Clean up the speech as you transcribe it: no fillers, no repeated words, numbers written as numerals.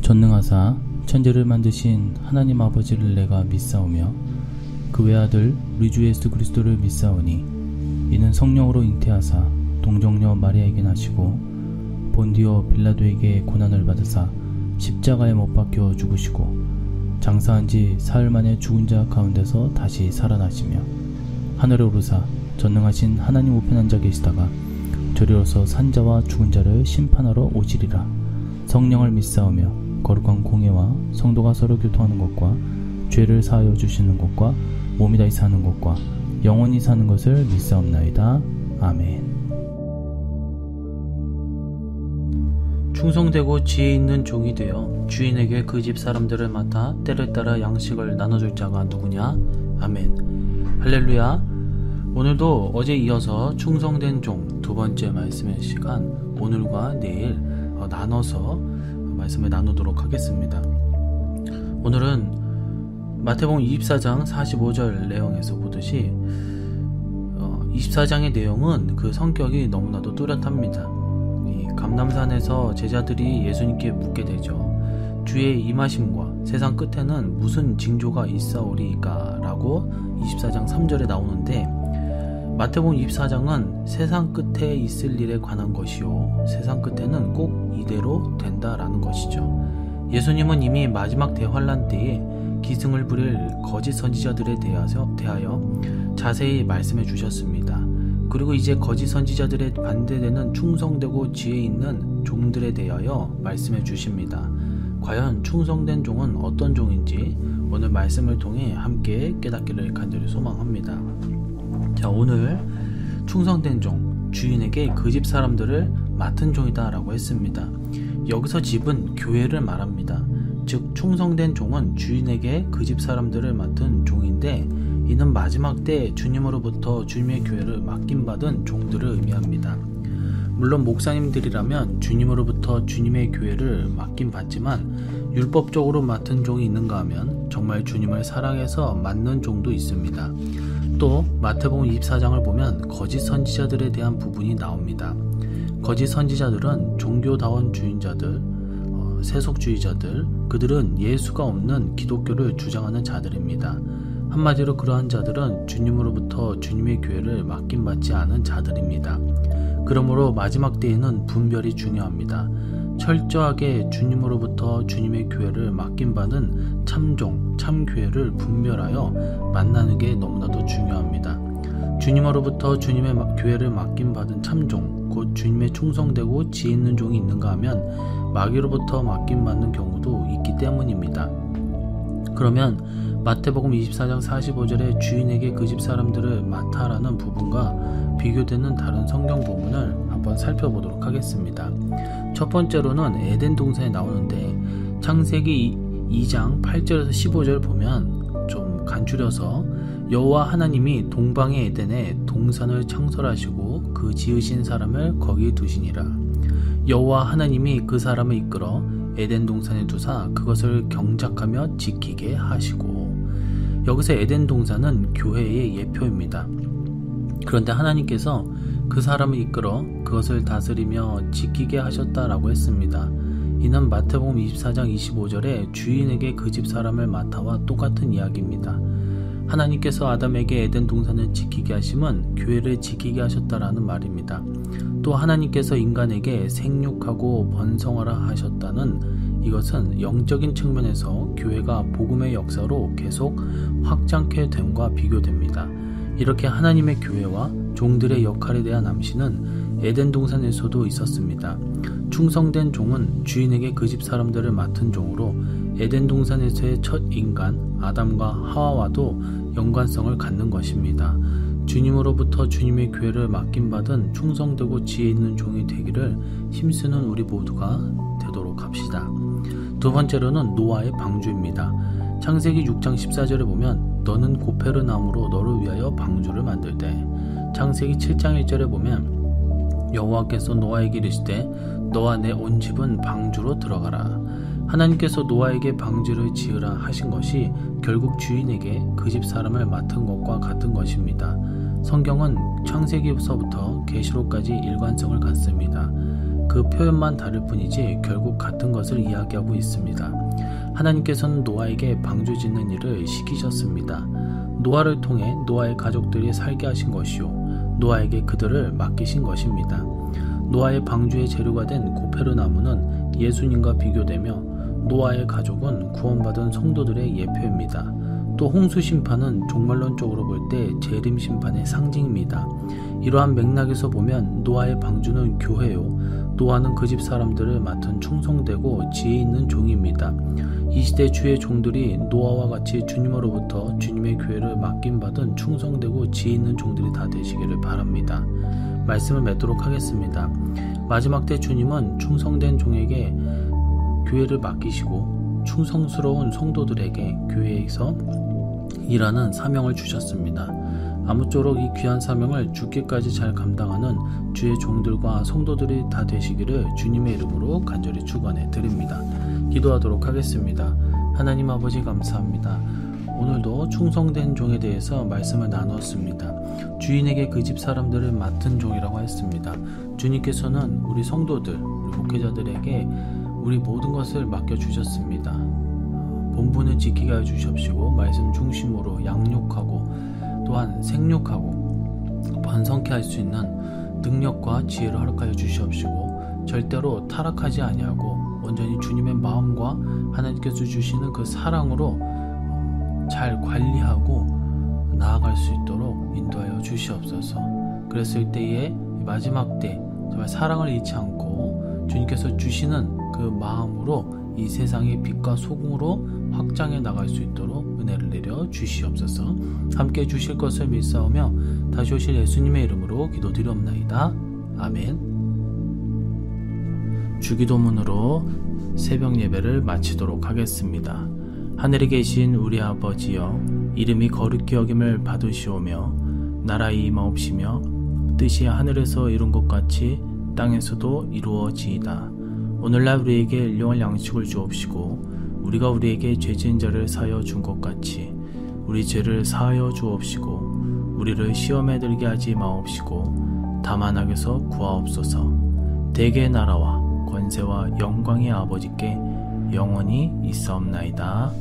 전능하사 천지를 만드신 하나님 아버지를 내가 믿사오며 그 외아들 우리 주 예수 그리스도를 믿사오니 이는 성령으로 잉태하사 동정녀 마리아에게 나시고 본디오 빌라도에게 고난을 받으사 십자가에 못 박혀 죽으시고 장사한 지 사흘 만에 죽은 자 가운데서 다시 살아나시며 하늘에 오르사 전능하신 하나님 우편한 자 계시다가 저리로서 산자와 죽은 자를 심판하러 오시리라. 성령을 믿사오며 거룩한 공예와 성도가 서로 교통하는 것과 죄를 사하여 주시는 것과 몸이 다시 사는 것과 영원히 사는 것을 믿사옵나이다. 아멘. 충성되고 지혜 있는 종이 되어 주인에게 그 집 사람들을 맡아 때를 따라 양식을 나눠줄 자가 누구냐? 아멘. 할렐루야. 오늘도 어제 이어서 충성된 종 두 번째 말씀의 시간, 오늘과 내일 나눠서 말씀을 나누도록 하겠습니다. 오늘은 마태복음 24장 45절 내용에서 보듯이 24장의 내용은 그 성격이 너무나도 뚜렷합니다. 이 감람산에서 제자들이 예수님께 묻게 되죠. 주의 임하심과 세상 끝에는 무슨 징조가 있사오리까? 라고 24장 3절에 나오는데, 마태복음 24장은 세상 끝에 있을 일에 관한 것이요 세상 끝에는 꼭 이대로 된다라는 것이죠. 예수님은 이미 마지막 대환란 때에 기승을 부릴 거짓 선지자들에 대하여 자세히 말씀해 주셨습니다. 그리고 이제 거짓 선지자들에 반대되는 충성되고 지혜 있는 종들에 대하여 말씀해 주십니다. 과연 충성된 종은 어떤 종인지 오늘 말씀을 통해 함께 깨닫기를 간절히 소망합니다. 자, 오늘 충성된 종, 주인에게 그 집 사람들을 맡은 종이다 라고 했습니다. 여기서 집은 교회를 말합니다. 즉 충성된 종은 주인에게 그 집 사람들을 맡은 종인데, 이는 마지막 때 주님으로부터 주님의 교회를 맡김받은 종들을 의미합니다. 물론 목사님들이라면 주님으로부터 주님의 교회를 맡김받지만 율법적으로 맡은 종이 있는가 하면 정말 주님을 사랑해서 맡는 종도 있습니다. 또 마태복음 24장을 보면 거짓 선지자들에 대한 부분이 나옵니다. 거짓 선지자들은 종교다원 주인자들, 세속주의자들, 그들은 예수가 없는 기독교를 주장하는 자들입니다. 한마디로 그러한 자들은 주님으로부터 주님의 교회를 맡김받지 않은 자들입니다. 그러므로 마지막 때에는 분별이 중요합니다. 철저하게 주님으로부터 주님의 교회를 맡김받은 참종, 참교회를 분별하여 만나는 게 너무나도 중요합니다. 주님으로부터 주님의 교회를 맡김받은 참종, 곧 주님의 충성되고 지혜 있는 종이 있는가 하면 마귀로부터 맡김받는 경우도 있기 때문입니다. 그러면 마태복음 24장 45절에 주인에게 그 집 사람들을 맡아라는 부분과 비교되는 다른 성경 부분을 한번 살펴보도록 하겠습니다. 첫 번째로는 에덴 동산에 나오는데, 창세기 2장 8절에서 15절 보면 좀 간추려서 여호와 하나님이 동방의 에덴에 동산을 창설하시고 그 지으신 사람을 거기 두시니라. 여호와 하나님이 그 사람을 이끌어 에덴 동산에 두사 그것을 경작하며 지키게 하시고, 여기서 에덴 동산은 교회의 예표입니다. 그런데 하나님께서 그 사람을 이끌어 그것을 다스리며 지키게 하셨다라고 했습니다. 이는 마태복음 24장 25절에 주인에게 그 집 사람을 맡아와 똑같은 이야기입니다. 하나님께서 아담에게 에덴 동산을 지키게 하심은 교회를 지키게 하셨다라는 말입니다. 또 하나님께서 인간에게 생육하고 번성하라 하셨다는 이것은 영적인 측면에서 교회가 복음의 역사로 계속 확장케 됨과 비교됩니다. 이렇게 하나님의 교회와 종들의 역할에 대한 암시는 에덴 동산에서도 있었습니다. 충성된 종은 주인에게 그 집 사람들을 맡은 종으로 에덴 동산에서의 첫 인간 아담과 하와와도 연관성을 갖는 것입니다. 주님으로부터 주님의 교회를 맡김받은 충성되고 지혜 있는 종이 되기를 힘쓰는 우리 모두가 되도록 합시다. 두 번째로는 노아의 방주입니다. 창세기 6장 14절에 보면 너는 고페르 나무로 너를 위하여 방주를 만들되, 창세기 7장 1절에 보면 여호와께서 노아에게 이르시되 너와 내 온 집은 방주로 들어가라. 하나님께서 노아에게 방주를 지으라 하신 것이 결국 주인에게 그 집 사람을 맡은 것과 같은 것입니다. 성경은 창세기서부터 계시록까지 일관성을 갖습니다. 그 표현만 다를 뿐이지 결국 같은 것을 이야기하고 있습니다. 하나님께서는 노아에게 방주 짓는 일을 시키셨습니다. 노아를 통해 노아의 가족들이 살게 하신 것이요 노아에게 그들을 맡기신 것입니다. 노아의 방주의 재료가 된 고페르 나무는 예수님과 비교되며 노아의 가족은 구원받은 성도들의 예표입니다. 또 홍수 심판은 종말론적으로 볼 때 재림 심판의 상징입니다. 이러한 맥락에서 보면 노아의 방주는 교회요 노아는 그 집 사람들을 맡은 충성되고 지혜 있는 종입니다. 이 시대 주의 종들이 노아와 같이 주님으로부터 주님의 교회를 맡김받은 충성되고 지혜 있는 종들이 다 되시기를 바랍니다. 말씀을 맺도록 하겠습니다. 마지막 때 주님은 충성된 종에게 교회를 맡기시고 충성스러운 성도들에게 교회에서 일하는 사명을 주셨습니다. 아무쪼록 이 귀한 사명을 죽기까지 잘 감당하는 주의 종들과 성도들이 다 되시기를 주님의 이름으로 간절히 축원해 드립니다. 기도하도록 하겠습니다. 하나님 아버지 감사합니다. 오늘도 충성된 종에 대해서 말씀을 나누었습니다. 주인에게 그 집 사람들을 맡은 종이라고 했습니다. 주님께서는 우리 성도들, 우리 목회자들에게 우리 모든 것을 맡겨주셨습니다. 본분을 지키게 해주십시고 말씀 중심으로 양육하고 또한 생육하고 번성케 할 수 있는 능력과 지혜를 허락하여 주시옵시고 절대로 타락하지 아니하고 온전히 주님의 마음과 하나님께서 주시는 그 사랑으로 잘 관리하고 나아갈 수 있도록 인도하여 주시옵소서. 그랬을 때에 마지막 때 정말 사랑을 잃지 않고 주님께서 주시는 그 마음으로 이 세상의 빛과 소금으로 확장해 나갈 수 있도록 은혜를 내려 주시옵소서. 함께 주실 것을 믿사오며 다시 오실 예수님의 이름으로 기도드리옵나이다. 아멘. 주기도문으로 새벽 예배를 마치도록 하겠습니다. 하늘에 계신 우리 아버지여, 이름이 거룩히 여김을 받으시오며 나라의 임하옵시며 뜻이 하늘에서 이룬 것 같이 땅에서도 이루어지이다. 오늘날 우리에게 일용할 양식을 주옵시고 우리가 우리에게 죄 지은 자를 사하여 준 것 같이 우리 죄를 사하여 주옵시고 우리를 시험에 들게 하지 마옵시고 다만 악에서 구하옵소서. 대개의 나라와 권세와 영광의 아버지께 영원히 있사옵나이다.